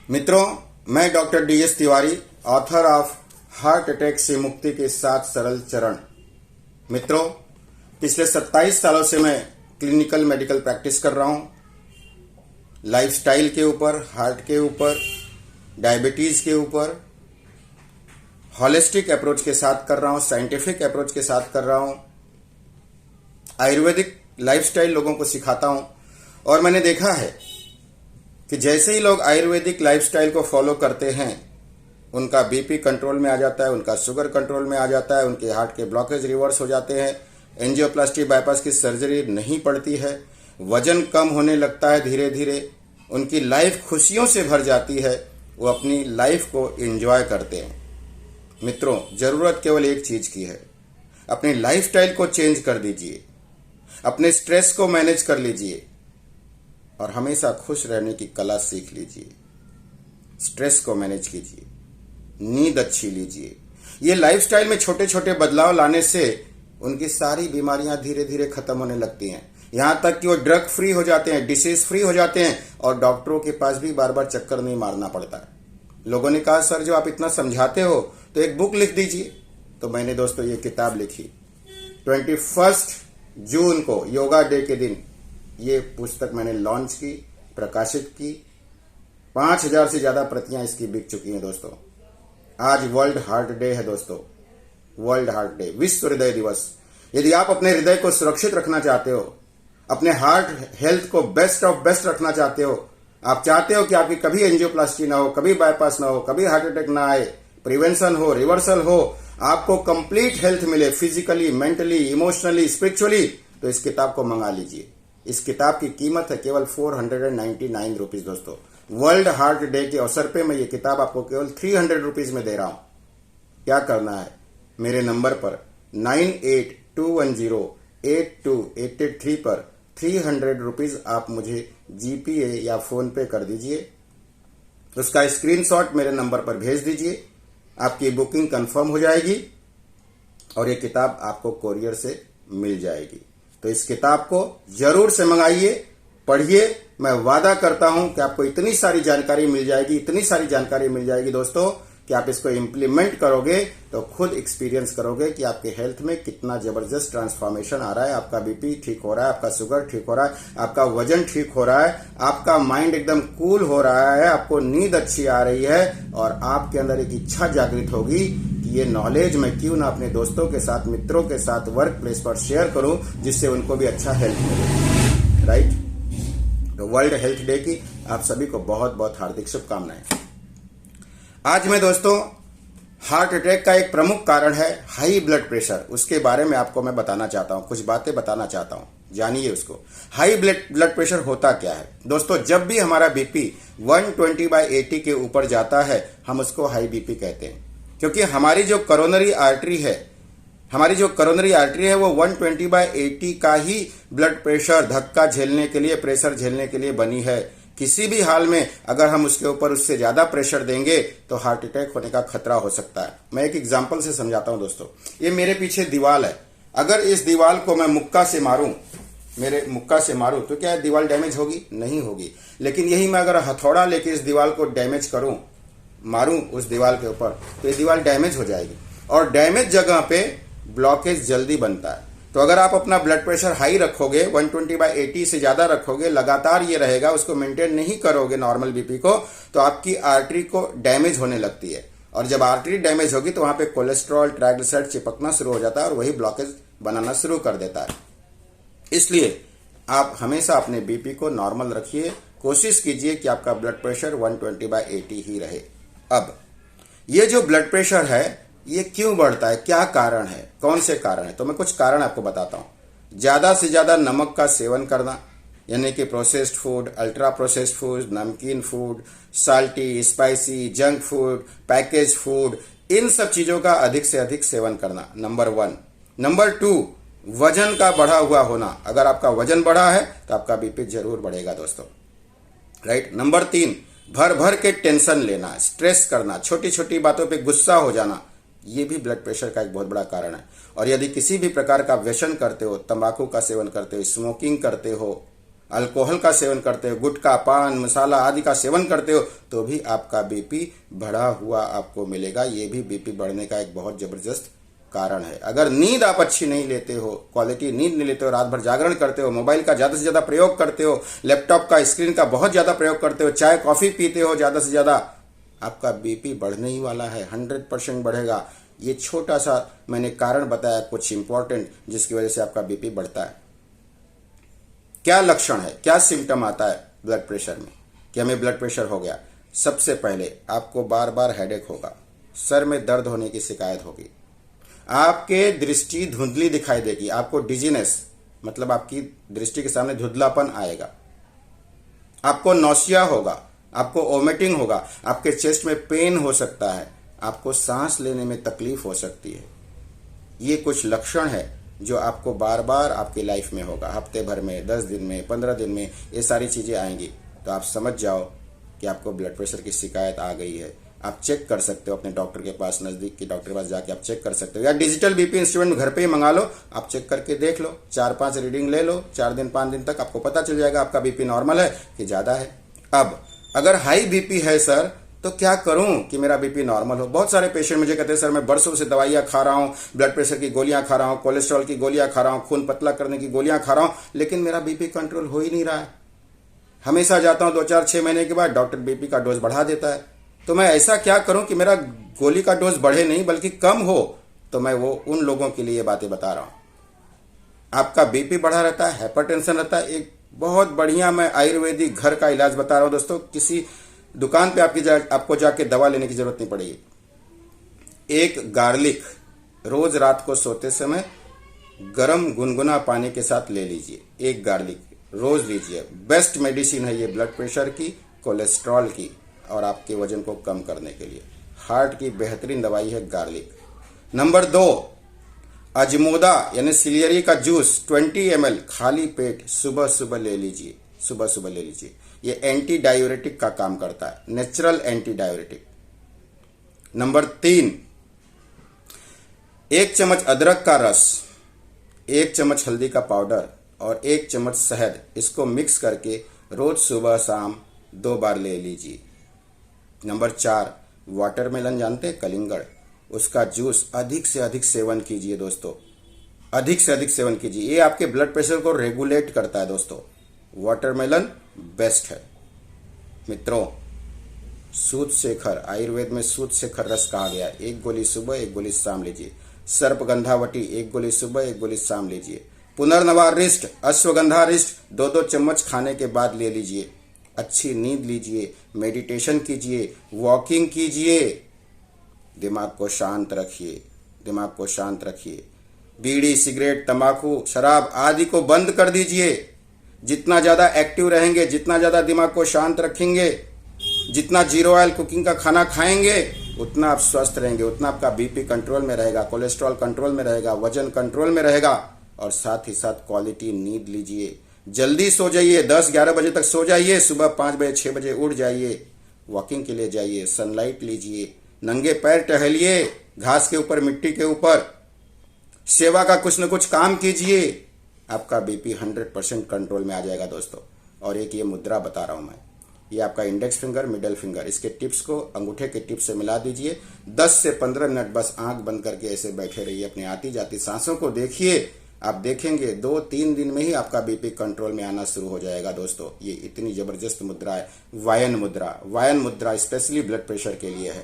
मित्रों, मैं doctor DS Tiwari, author of heart attack से मुक्ति के 7 सरल चरण। मित्रों, पिछले 27 सालों से मैं क्लिनिकल मेडिकल प्रैक्टिस कर रहा हूँ। लाइफस्टाइल के ऊपर, हार्ट के ऊपर, डायबिटीज़ के ऊपर हॉलिस्टिक अप्रोच के साथ कर रहा हूँ, साइंटिफिक अप्रोच के साथ कर रहा हूँ। आयुर्वेदिक लाइफस्टाइल लोगों को सिखाता हूँ और मैंने देखा है कि जैसे ही लोग आयुर्वेदिक लाइफस्टाइल को फॉलो करते हैं, उनका बीपी कंट्रोल में आ जाता है, उनका शुगर कंट्रोल में आ जाता है, उनके हार्ट के ब्लॉकेज रिवर्स हो जाते हैं, एंजियोप्लास्टी बाईपास की सर्जरी नहीं पड़ती है, वजन कम होने लगता है धीरे धीरे, उनकी लाइफ खुशियों से भर जाती है, वो अपनी लाइफ को एंजॉय करते हैं। मित्रों, ज़रूरत केवल एक चीज़ की है, अपनी लाइफस्टाइल को चेंज कर दीजिए, अपने स्ट्रेस को मैनेज कर लीजिए और हमेशा खुश रहने की कला सीख लीजिए। स्ट्रेस को मैनेज कीजिए, नींद अच्छी लीजिए। ये लाइफस्टाइल में छोटे छोटे बदलाव लाने से उनकी सारी बीमारियां धीरे धीरे खत्म होने लगती हैं। यहाँ तक कि वो ड्रग फ्री हो जाते हैं, डिसीज फ्री हो जाते हैं और डॉक्टरों के पास भी बार बार चक्कर नहीं मारना पड़ता है। लोगों ने कहा, सर जो आप इतना समझाते हो तो एक बुक लिख दीजिए। तो मैंने दोस्तों ये किताब लिखी 21 जून को, योगा डे के दिन ये पुस्तक मैंने लॉन्च की, प्रकाशित की। 5000 से ज़्यादा प्रतियां इसकी बिक चुकी हैं दोस्तों। आज वर्ल्ड हार्ट डे है दोस्तों, वर्ल्ड हार्ट डे, विश्व हृदय दिवस। यदि आप अपने हृदय को सुरक्षित रखना चाहते हो, अपने हार्ट हेल्थ को बेस्ट ऑफ बेस्ट रखना चाहते हो, आप चाहते हो कि आपकी कभी एंजियोप्लास्टी ना हो, कभी बाईपास ना हो, कभी हार्ट अटैक ना आए, प्रिवेंशन हो, रिवर्सल हो, आपको कंप्लीट हेल्थ मिले, फिजिकली, मेंटली, इमोशनली, स्पिरिचुअली, तो इस किताब को मंगा लीजिए। इस किताब की कीमत है केवल 499 रुपीज दोस्तों। वर्ल्ड हार्ट डे के अवसर पे मैं ये किताब आपको केवल 300 रुपीज में दे रहा हूं। क्या करना है, मेरे नंबर पर 9821082883 पर 300 रुपीज आप मुझे GPay या फोन पे कर दीजिए। उसका स्क्रीनशॉट मेरे नंबर पर भेज दीजिए, आपकी बुकिंग कंफर्म हो जाएगी और ये किताब आपको कोरियर से मिल जाएगी। तो इस किताब को जरूर से मंगाइए, पढ़िए। मैं वादा करता हूं कि आपको इतनी सारी जानकारी मिल जाएगी, इतनी सारी जानकारी मिल जाएगी दोस्तों कि आप इसको इम्प्लीमेंट करोगे तो खुद एक्सपीरियंस करोगे कि आपके हेल्थ में कितना जबरदस्त ट्रांसफॉर्मेशन आ रहा है। आपका बीपी ठीक हो रहा है, आपका शुगर ठीक हो रहा है, आपका वजन ठीक हो रहा है, आपका माइंड एकदम कूल हो रहा है, आपको नींद अच्छी आ रही है और आपके अंदर एक इच्छा जागृत होगी कि ये नॉलेज मैं क्यों ना अपने दोस्तों के साथ, मित्रों के साथ वर्क प्लेस पर शेयर करूं, जिससे उनको भी अच्छा हेल्थ मिले। राइट? तो वर्ल्ड हेल्थ डे की आप सभी को बहुत बहुत हार्दिक शुभकामनाएं। आज मैं दोस्तों, हार्ट अटैक का एक प्रमुख कारण है हाई ब्लड प्रेशर, उसके बारे में आपको मैं बताना चाहता हूं, कुछ बातें बताना चाहता हूं, जानिए उसको। हाई ब्लड प्रेशर होता क्या है दोस्तों? जब भी हमारा बीपी 120/80 के ऊपर जाता है, हम उसको हाई बीपी कहते हैं, क्योंकि हमारी जो करोनरी आर्टरी है वो 120/80 का ही ब्लड प्रेशर धक्का झेलने के लिए, प्रेशर झेलने के लिए बनी है। किसी भी हाल में अगर हम उसके ऊपर उससे ज्यादा प्रेशर देंगे तो हार्ट अटैक होने का खतरा हो सकता है। मैं एक एग्जांपल से समझाता हूं दोस्तों। ये मेरे पीछे दीवार है, अगर इस दीवार को मैं मुक्का से मारूं तो क्या दीवार डैमेज होगी? नहीं होगी। लेकिन यही मैं अगर हथौड़ा लेके इस दीवार को डैमेज करूं, मारूं उस दीवार के ऊपर, तो ये दीवार डैमेज हो जाएगी और डैमेज जगह पे ब्लॉकेज जल्दी बनता है। तो अगर आप अपना ब्लड प्रेशर हाई रखोगे, 120/80 से ज्यादा रखोगे, लगातार ये रहेगा, उसको मेंटेन नहीं करोगे नॉर्मल बीपी को, तो आपकी आर्टरी को डैमेज होने लगती है और जब आर्टरी डैमेज होगी तो वहां पे कोलेस्ट्रॉल, ट्राइग्लिसराइड चिपकना शुरू हो जाता है और वही ब्लॉकेज बनाना शुरू कर देता है। इसलिए आप हमेशा अपने बीपी को नॉर्मल रखिए, कोशिश कीजिए कि आपका ब्लड प्रेशर 120/80 ही रहे। अब ये जो ब्लड प्रेशर है ये क्यों बढ़ता है, क्या कारण है, कौन से कारण है? तो मैं कुछ कारण आपको बताता हूं। ज्यादा से ज्यादा नमक का सेवन करना, यानी कि processed food, ultra processed food, नमकीन food, salty, spicy, junk food, package food, इन सब चीजों का अधिक से अधिक सेवन करना, नंबर 1। नंबर 2, वजन का बढ़ा हुआ होना। अगर आपका वजन बढ़ा है तो आपका बीपी जरूर बढ़ेगा दोस्तों। राइट? नंबर 3, भर भर के टेंशन लेना, स्ट्रेस करना, छोटी छोटी बातों पे गुस्सा हो जाना, ये भी ब्लड प्रेशर का एक बहुत बड़ा कारण है। और यदि किसी भी प्रकार का व्यसन करते हो, तंबाकू का सेवन करते हो, स्मोकिंग करते हो, अल्कोहल का सेवन करते हो, गुटखा, पान मसाला आदि का सेवन करते हो, तो भी आपका बीपी बढ़ा हुआ आपको मिलेगा। ये भी बीपी बढ़ने का एक बहुत जबरदस्त कारण है। अगर नींद आप अच्छी नहीं लेते हो, क्वालिटी नींद नहीं लेते हो, रात भर जागरण करते हो, मोबाइल का ज़्यादा से ज़्यादा प्रयोग करते हो, लैपटॉप का स्क्रीन का बहुत ज़्यादा प्रयोग करते हो, चाय कॉफ़ी पीते हो ज़्यादा से ज़्यादा, आपका बीपी बढ़ने ही वाला है, 100% बढ़ेगा। ये छोटा सा मैंने कारण बताया कुछ इंपॉर्टेंट, जिसकी वजह से आपका बीपी बढ़ता है। क्या लक्षण है, क्या सिम्टम आता है ब्लड प्रेशर में कि हमें ब्लड प्रेशर हो गया? सबसे पहले आपको बार बार हेडेक होगा, सर में दर्द होने की शिकायत होगी, आपके दृष्टि धुंधली दिखाई देगी, आपको डिजीनेस मतलब आपकी दृष्टि के सामने धुंधलापन आएगा, आपको नौसिया होगा, आपको वोमिटिंग होगा, आपके चेस्ट में पेन हो सकता है, आपको सांस लेने में तकलीफ हो सकती है। ये कुछ लक्षण है जो आपको बार बार आपकी लाइफ में होगा, हफ्ते भर में, 10 दिन में, 15 दिन में ये सारी चीज़ें आएंगी। तो आप समझ जाओ कि आपको ब्लड प्रेशर की शिकायत आ गई है। आप चेक कर सकते हो अपने डॉक्टर के पास, नज़दीक के डॉक्टर के पास जाके आप चेक कर सकते हो, या डिजिटल बीपी इंस्ट्रूमेंट घर पे ही मंगा लो, आप चेक करके देख लो, 4-5 रीडिंग ले लो, 4 दिन 5 दिन तक आपको पता चल जाएगा आपका बीपी नॉर्मल है कि ज़्यादा है। अब अगर हाई बीपी है सर तो क्या करूं कि मेरा बीपी नॉर्मल हो? बहुत सारे पेशेंट मुझे कहते हैं सर मैं बरसों से दवाइयां खा रहा हूं, ब्लड प्रेशर की गोलियां खा रहा हूं, कोलेस्ट्रॉल की गोलियां खा रहा हूं, खून पतला करने की गोलियां खा रहा हूं, लेकिन मेरा बीपी कंट्रोल हो ही नहीं रहा है। हमेशा जाता हूं 2-4-6 महीने के बाद डॉक्टर बीपी का डोज बढ़ा देता है। तो मैं ऐसा क्या करूं कि मेरा गोली का डोज बढ़े नहीं बल्कि कम हो? तो मैं वो उन लोगों के लिए ये बातें बता रहा हूं। आपका बीपी बढ़ा रहता है, हाइपरटेंशन रहता है, एक बहुत बढ़िया मैं आयुर्वेदिक घर का इलाज बता रहा हूं दोस्तों। किसी दुकान पे आपको जाके दवा लेने की जरूरत नहीं पड़ेगी। एक गार्लिक रोज रात को सोते समय गरम गुनगुना पानी के साथ ले लीजिए, एक गार्लिक रोज लीजिए। बेस्ट मेडिसिन है ये ब्लड प्रेशर की, कोलेस्ट्रॉल की और आपके वजन को कम करने के लिए। हार्ट की बेहतरीन दवाई है गार्लिक। नंबर 2, अजमोदा यानी सिलियरी का जूस 20 ml खाली पेट सुबह सुबह ले लीजिए, सुबह सुबह ले लीजिए। ये एंटी डायूरेटिक का काम करता है, नेचुरल एंटी डायूरेटिक। नंबर 3, 1 चम्मच अदरक का रस, 1 चम्मच हल्दी का पाउडर और 1 चम्मच शहद, इसको मिक्स करके रोज सुबह शाम 2 बार ले लीजिए। नंबर 4, वाटरमेलन जानते हैं, कलिंगड़, उसका जूस अधिक से अधिक सेवन कीजिए दोस्तों, अधिक से अधिक सेवन कीजिए। ये आपके ब्लड प्रेशर को रेगुलेट करता है दोस्तों। वाटरमेलन बेस्ट है। मित्रों, सूत शेखर, आयुर्वेद में सूत शेखर रस कहा गया, 1 गोली सुबह 1 गोली शाम लीजिए। सर्पगंधावटी 1 गोली सुबह 1 गोली शाम लीजिए। पुनर्नवा रिष्ट, अश्वगंधा रिष्ट 2-2 चम्मच खाने के बाद ले लीजिए। अच्छी नींद लीजिए, मेडिटेशन कीजिए, वॉकिंग कीजिए, दिमाग को शांत रखिए, दिमाग को शांत रखिए। बीड़ी, सिगरेट, तंबाकू, शराब आदि को बंद कर दीजिए। जितना ज़्यादा एक्टिव रहेंगे, जितना ज़्यादा दिमाग को शांत रखेंगे, जितना जीरो ऑयल कुकिंग का खाना खाएंगे, उतना आप स्वस्थ रहेंगे, उतना आपका बीपी कंट्रोल में रहेगा, कोलेस्ट्रॉल कंट्रोल में रहेगा, वजन कंट्रोल में रहेगा। और साथ ही साथ क्वालिटी नींद लीजिए, जल्दी सो जाइए, 10-11 बजे तक सो जाइए, सुबह 5 बजे 6 बजे उठ जाइए, वॉकिंग के लिए जाइए, सनलाइट लीजिए, नंगे पैर टहलिए, घास के ऊपर, मिट्टी के ऊपर, सेवा का कुछ न कुछ काम कीजिए। आपका बीपी 100% कंट्रोल में आ जाएगा दोस्तों। और एक ये मुद्रा बता रहा हूं मैं, ये आपका इंडेक्स फिंगर, मिडल फिंगर, इसके टिप्स को अंगूठे के टिप से मिला दीजिए। 10 से 15 मिनट बस आंख बंद करके ऐसे बैठे रहिए, अपनी आती जाती सांसों को देखिए। आप देखेंगे 2-3 दिन में ही आपका बीपी कंट्रोल में आना शुरू हो जाएगा दोस्तों। ये इतनी जबरदस्त मुद्रा है, वायन मुद्रा। वायन मुद्रा स्पेशली ब्लड प्रेशर के लिए है।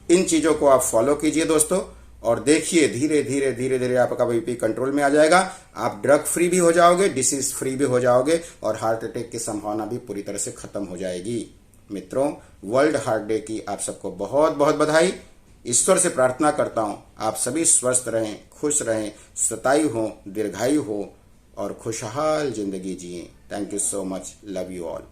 इन चीजों को आप फॉलो कीजिए दोस्तों और देखिए धीरे धीरे धीरे धीरे आपका बीपी कंट्रोल में आ जाएगा। आप ड्रग फ्री भी हो जाओगे, डिसीज फ्री भी हो जाओगे और हार्ट अटैक की संभावना भी पूरी तरह से खत्म हो जाएगी। मित्रों, वर्ल्ड हार्ट डे की आप सबको बहुत बहुत बधाई। ईश्वर से प्रार्थना करता हूं आप सभी स्वस्थ रहें, खुश रहें, शतायु हो, दीर्घायु हो और खुशहाल जिंदगी जिएं। Thank you so much, love you all.